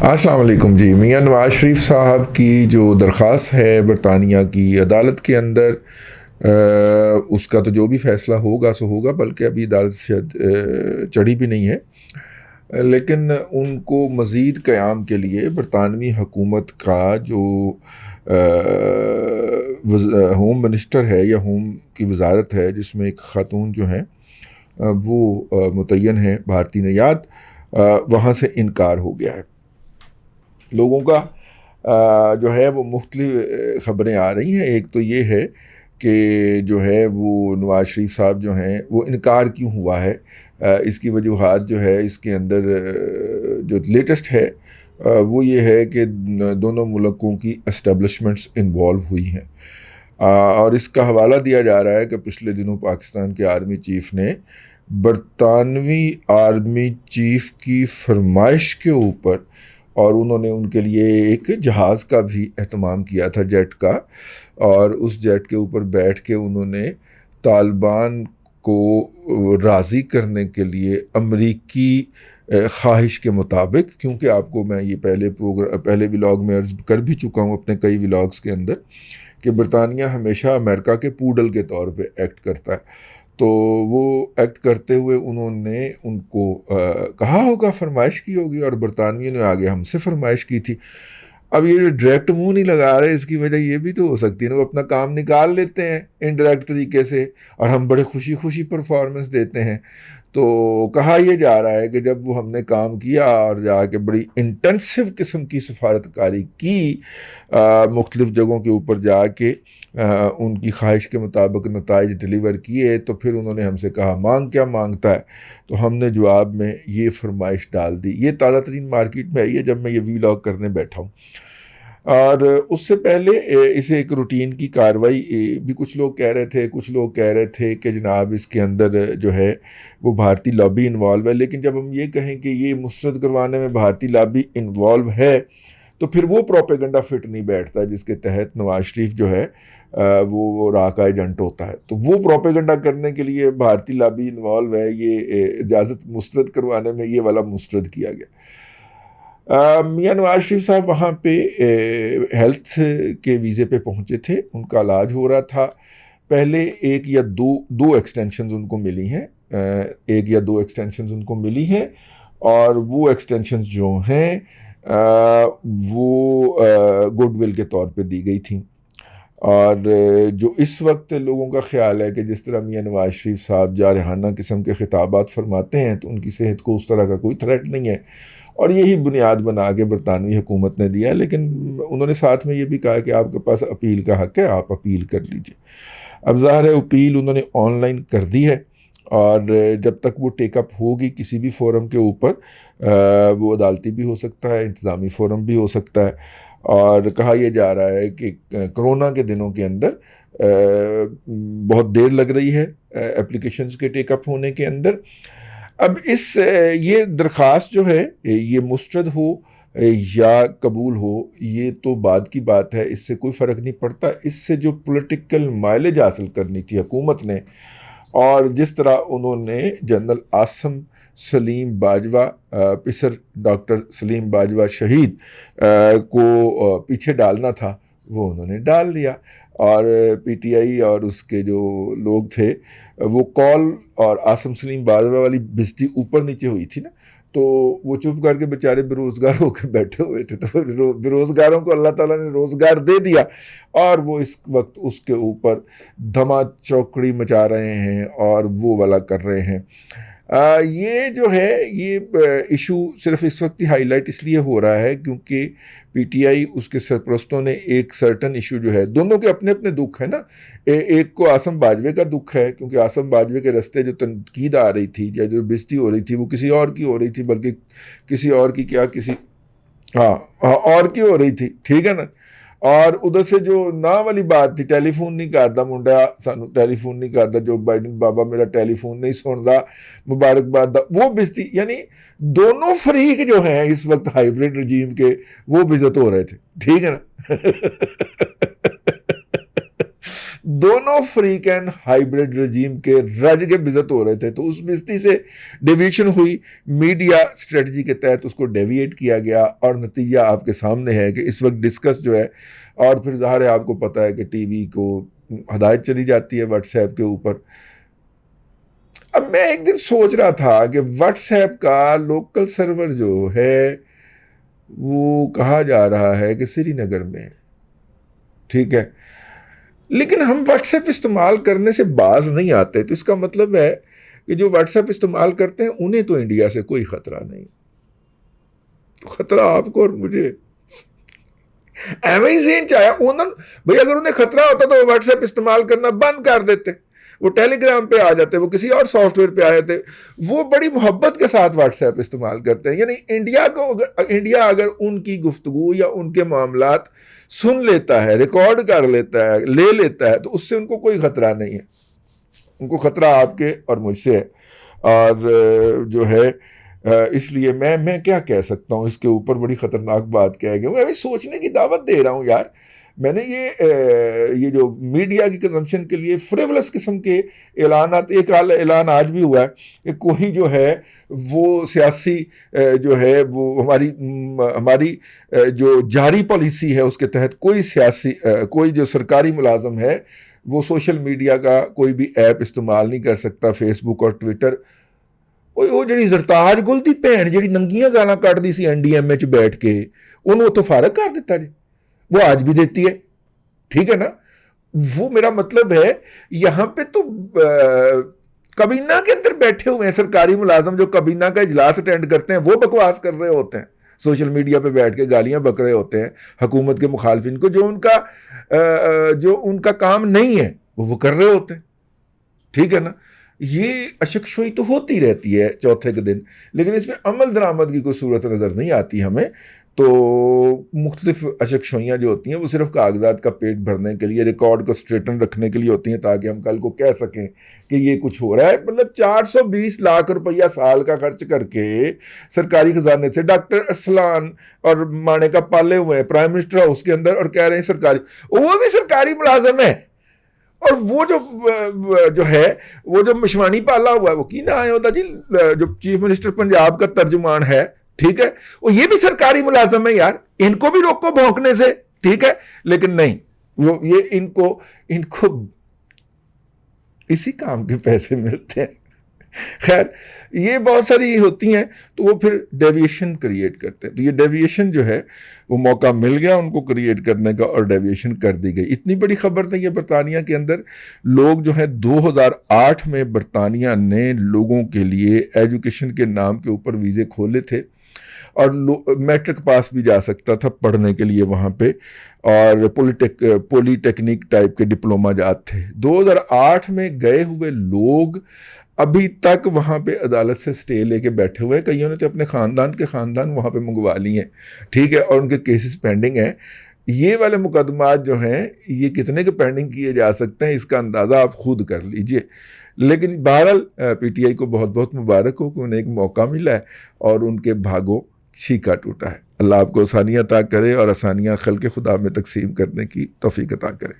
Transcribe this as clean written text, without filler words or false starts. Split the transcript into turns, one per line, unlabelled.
السلام علیکم جی. میاں نواز شریف صاحب کی جو درخواست ہے برطانیہ کی عدالت کے اندر، اس کا تو جو بھی فیصلہ ہوگا سو ہوگا، بلکہ ابھی عدالت شاید چڑھی بھی نہیں ہے، لیکن ان کو مزید قیام کے لیے برطانوی حکومت کا جو ہوم منسٹر ہے یا ہوم کی وزارت ہے، جس میں ایک خاتون جو ہیں وہ متعین ہیں بھارتی نیاد، وہاں سے انکار ہو گیا ہے. لوگوں کا جو ہے وہ مختلف خبریں آ رہی ہیں. ایک تو یہ ہے کہ جو ہے وہ نواز شریف صاحب جو ہیں وہ انکار کیوں ہوا ہے، اس کی وجوہات جو ہے اس کے اندر جو لیٹسٹ ہے وہ یہ ہے کہ دونوں ملکوں کی اسٹیبلشمنٹس انوالو ہوئی ہیں، اور اس کا حوالہ دیا جا رہا ہے کہ پچھلے دنوں پاکستان کے آرمی چیف نے برطانوی آرمی چیف کی فرمائش کے اوپر، اور انہوں نے ان کے لیے ایک جہاز کا بھی اہتمام کیا تھا، جیٹ کا، اور اس جیٹ کے اوپر بیٹھ کے انہوں نے طالبان کو راضی کرنے کے لیے امریکی خواہش کے مطابق، کیونکہ آپ کو میں یہ پہلے ولاگ میں عرض کر بھی چکا ہوں اپنے کئی ولاگز کے اندر کہ برطانیہ ہمیشہ امریکہ کے پوڈل کے طور پہ ایکٹ کرتا ہے. تو وہ ایکٹ کرتے ہوئے انہوں نے ان کو کہا ہوگا، فرمائش کی ہوگی، اور برطانویوں نے آگے ہم سے فرمائش کی تھی. اب یہ جو ڈائریکٹ منہ نہیں لگا رہے، اس کی وجہ یہ بھی تو ہو سکتی ہے نا، وہ اپنا کام نکال لیتے ہیں انڈائریکٹ طریقے سے، اور ہم بڑے خوشی خوشی پرفارمنس دیتے ہیں. تو کہا یہ جا رہا ہے کہ جب وہ ہم نے کام کیا اور جا کے بڑی انٹینسو قسم کی سفارتکاری کی، مختلف جگہوں کے اوپر جا کے ان کی خواہش کے مطابق نتائج ڈیلیور کیے، تو پھر انہوں نے ہم سے کہا مانگ کیا مانگتا ہے، تو ہم نے جواب میں یہ فرمائش ڈال دی. یہ تازہ ترین مارکیٹ میں آئی ہے جب میں یہ ویلاگ کرنے بیٹھا ہوں. اور اس سے پہلے اسے ایک روٹین کی کاروائی بھی کچھ لوگ کہہ رہے تھے کہ جناب اس کے اندر جو ہے وہ بھارتی لابی انوالو ہے. لیکن جب ہم یہ کہیں کہ یہ مسترد کروانے میں بھارتی لابی انوالو ہے، تو پھر وہ پروپیگنڈا فٹ نہیں بیٹھتا جس کے تحت نواز شریف جو ہے وہ راہ کا ایجنٹ ہوتا ہے. تو وہ پروپیگنڈا کرنے کے لیے بھارتی لابی انوالو ہے، یہ اجازت مسترد کروانے میں یہ والا مسترد کیا گیا. میاں نواز شریف صاحب وہاں پہ ہیلتھ کے ویزے پہ پہنچے تھے، ان کا علاج ہو رہا تھا. پہلے ایک یا دو ایکسٹینشنز ان کو ملی ہیں، اور وہ ایکسٹینشنز جو ہیں وہ گڈ ول کے طور پہ دی گئی تھیں. اور جو اس وقت لوگوں کا خیال ہے کہ جس طرح میاں نواز شریف صاحب جارحانہ قسم کے خطابات فرماتے ہیں، تو ان کی صحت کو اس طرح کا کوئی تھریٹ نہیں ہے، اور یہی بنیاد بنا کے برطانوی حکومت نے دیا. لیکن انہوں نے ساتھ میں یہ بھی کہا کہ آپ کے پاس اپیل کا حق ہے، آپ اپیل کر لیجئے. اب ظاہر ہے اپیل انہوں نے آن لائن کر دی ہے، اور جب تک وہ ٹیک اپ ہوگی کسی بھی فورم کے اوپر، وہ عدالتی بھی ہو سکتا ہے، انتظامی فورم بھی ہو سکتا ہے. اور کہا یہ جا رہا ہے کہ کرونا کے دنوں کے اندر بہت دیر لگ رہی ہے اپلیکیشنز کے ٹیک اپ ہونے کے اندر. اب یہ درخواست جو ہے یہ مسترد ہو یا قبول ہو، یہ تو بعد کی بات ہے، اس سے کوئی فرق نہیں پڑتا. اس سے جو پولیٹیکل مائلیج حاصل کرنی تھی حکومت نے، اور جس طرح انہوں نے جنرل عاصم سلیم باجوہ، پسر ڈاکٹر سلیم باجوہ شہید کو پیچھے ڈالنا تھا، وہ انہوں نے ڈال دیا. اور پی ٹی آئی اور اس کے جو لوگ تھے، وہ کال اور عاصم سلیم باجوہ والی بستی اوپر نیچے ہوئی تھی نا، تو وہ چپ کر کے بیچارے بے روزگار ہو کے بیٹھے ہوئے تھے. تو بے روزگاروں کو اللہ تعالیٰ نے روزگار دے دیا، اور وہ اس وقت اس کے اوپر دھما چوکڑی مچا رہے ہیں اور وہ والا کر رہے ہیں. یہ جو ہے یہ ایشو صرف اس وقت ہی ہائی لائٹ اس لیے ہو رہا ہے کیونکہ پی ٹی آئی اس کے سرپرستوں نے ایک سرٹن ایشو جو ہے، دونوں کے اپنے اپنے دکھ ہیں نا. ایک کو عاصم باجوے کا دکھ ہے کیونکہ عاصم باجوے کے رستے جو تنقید آ رہی تھی یا جو بےزتی ہو رہی تھی وہ کسی اور کی ہو رہی تھی، بلکہ کسی اور کی کیا کسی اور کی ہو رہی تھی، ٹھیک ہے نا. اور ادھر سے جو نا والی بات تھی، ٹیلی فون نہیں کرتا منڈا، سانو ٹیلی فون نہیں کرتا جو بائیڈن بابا، میرا ٹیلی فون نہیں سنتا، مبارکباد دا، وہ بزتی. یعنی دونوں فریق جو ہیں اس وقت ہائیبریڈ رجیم کے، وہ بزت ہو رہے تھے، ٹھیک ہے نا. دونوں فریق اینڈ ہائیبرڈ رجیم کے رج کے بزت ہو رہے تھے، تو اس بستی سے ڈیویشن ہوئی، میڈیا اسٹریٹجی کے تحت اس کو ڈیویٹ کیا گیا، اور نتیجہ آپ کے سامنے ہے کہ اس وقت ڈسکس جو ہے، اور پھر ظاہر ہے آپ کو پتہ ہے کہ ٹی وی کو ہدایت چلی جاتی ہے واٹس ایپ کے اوپر۔ اب میں ایک دن سوچ رہا تھا کہ واٹس ایپ کا لوکل سرور جو ہے وہ کہا جا رہا ہے کہ سری نگر میں، ٹھیک ہے، لیکن ہم واٹس ایپ استعمال کرنے سے باز نہیں آتے، تو اس کا مطلب ہے کہ جو واٹس ایپ استعمال کرتے ہیں انہیں تو انڈیا سے کوئی خطرہ نہیں، خطرہ آپ کو اور مجھے ایویں ہی ذہن چاہیا بھئی اگر انہیں خطرہ ہوتا تو وہ واٹس ایپ استعمال کرنا بند کر دیتے، وہ ٹیلی گرام پہ آ جاتے، وہ کسی اور سافٹ ویئر پہ آ جاتے۔ وہ بڑی محبت کے ساتھ واٹس ایپ استعمال کرتے ہیں، یعنی انڈیا اگر ان کی گفتگو یا ان کے معاملات سن لیتا ہے، ریکارڈ کر لیتا ہے، لے لیتا ہے، تو اس سے ان کو کوئی خطرہ نہیں ہے، ان کو خطرہ آپ کے اور مجھ سے ہے۔ اور جو ہے اس لیے میں کیا کہہ سکتا ہوں اس کے اوپر، بڑی خطرناک بات کہہ گیا ہوں، میں ابھی سوچنے کی دعوت دے رہا ہوں یار۔ میں نے یہ جو میڈیا کی کنزمپشن کے لیے فریولس قسم کے اعلانات، ایک اعلان آج بھی ہوا ہے کہ کوئی جو ہے وہ سیاسی جو ہے وہ ہماری جو جاری پالیسی ہے اس کے تحت کوئی جو سرکاری ملازم ہے وہ سوشل میڈیا کا کوئی بھی ایپ استعمال نہیں کر سکتا، فیس بک اور ٹویٹر۔ وہ جڑی زرتاج گل دی بھین جڑی ننگیاں گالاں کٹ دی سی این ڈی ایم اے چ بیٹھ کے، انہوں تو فارغ کر دیتا جی، وہ آج بھی دیتی ہے، ٹھیک ہے نا۔ وہ میرا مطلب ہے یہاں پہ تو کابینہ کے اندر بیٹھے ہوئے ہیں سرکاری ملازم جو کابینہ کا اجلاس اٹینڈ کرتے ہیں، وہ بکواس کر رہے ہوتے ہیں، سوشل میڈیا پہ بیٹھ کے گالیاں بک رہے ہوتے ہیں حکومت کے مخالفین کو، جو ان کا کام نہیں ہے وہ کر رہے ہوتے ہیں، ٹھیک ہے نا۔ یہ اشکشوئی تو ہوتی رہتی ہے چوتھے کے دن، لیکن اس میں عمل درآمد کی کوئی صورت نظر نہیں آتی ہمیں۔ تو مختلف اشکشوئیاں جو ہوتی ہیں وہ صرف کاغذات کا پیٹ بھرنے کے لیے، ریکارڈ کو اسٹریٹن رکھنے کے لیے ہوتی ہیں، تاکہ ہم کل کو کہہ سکیں کہ یہ کچھ ہو رہا ہے۔ مطلب 420 لاکھ روپیہ سال کا خرچ کر کے سرکاری خزانے سے ڈاکٹر ارسلان اور مانے کا پالے ہوئے ہیں پرائم منسٹر ہاؤس کے اندر، اور کہہ رہے ہیں سرکاری، وہ بھی سرکاری ملازم ہے، اور وہ جو ہے وہ جو مشوانی پالا ہوا ہے، وہ کی نہ آئے ہوتا جی، جو چیف منسٹر پنجاب کا ترجمان ہے، ٹھیک ہے، وہ یہ بھی سرکاری ملازم ہے یار، ان کو بھی روکو بھونکنے سے، ٹھیک ہے، لیکن نہیں، یہ ان کو اسی کام کے پیسے ملتے ہیں۔ خیر یہ بہت ساری ہوتی ہیں، تو وہ پھر ڈیویشن کریٹ کرتے ہیں، تو یہ ڈیویشن جو ہے وہ موقع مل گیا ان کو کریٹ کرنے کا، اور ڈیویشن کر دی گئی۔ اتنی بڑی خبر نہیں ہے برطانیہ کے اندر، لوگ جو ہیں 2008 میں برطانیہ نے لوگوں کے لیے ایجوکیشن کے نام کے اوپر ویزے کھولے تھے، اور میٹرک پاس بھی جا سکتا تھا پڑھنے کے لیے وہاں پہ، اور پولی ٹیکنک ٹائپ کے ڈپلوما جات تھے۔ 2008 میں گئے ہوئے لوگ ابھی تک وہاں پہ عدالت سے سٹے لے کے بیٹھے ہوئے ہیں، کئیوں نے تو اپنے خاندان وہاں پہ منگوا لی ہیں، ٹھیک ہے، اور ان کے کیسز پینڈنگ ہیں۔ یہ والے مقدمات جو ہیں یہ کتنے کے پینڈنگ کیے جا سکتے ہیں، اس کا اندازہ آپ خود کر لیجئے۔ لیکن بہرحال پی ٹی آئی کو بہت بہت مبارک ہو کہ انہیں ایک موقع ملا ہے اور ان کے بھاگوں چھیکا ٹوٹا ہے۔ اللہ آپ کو آسانیاں عطا کرے، اور آسانیاں خلق خدا میں تقسیم کرنے کی توفیق عطا کرے۔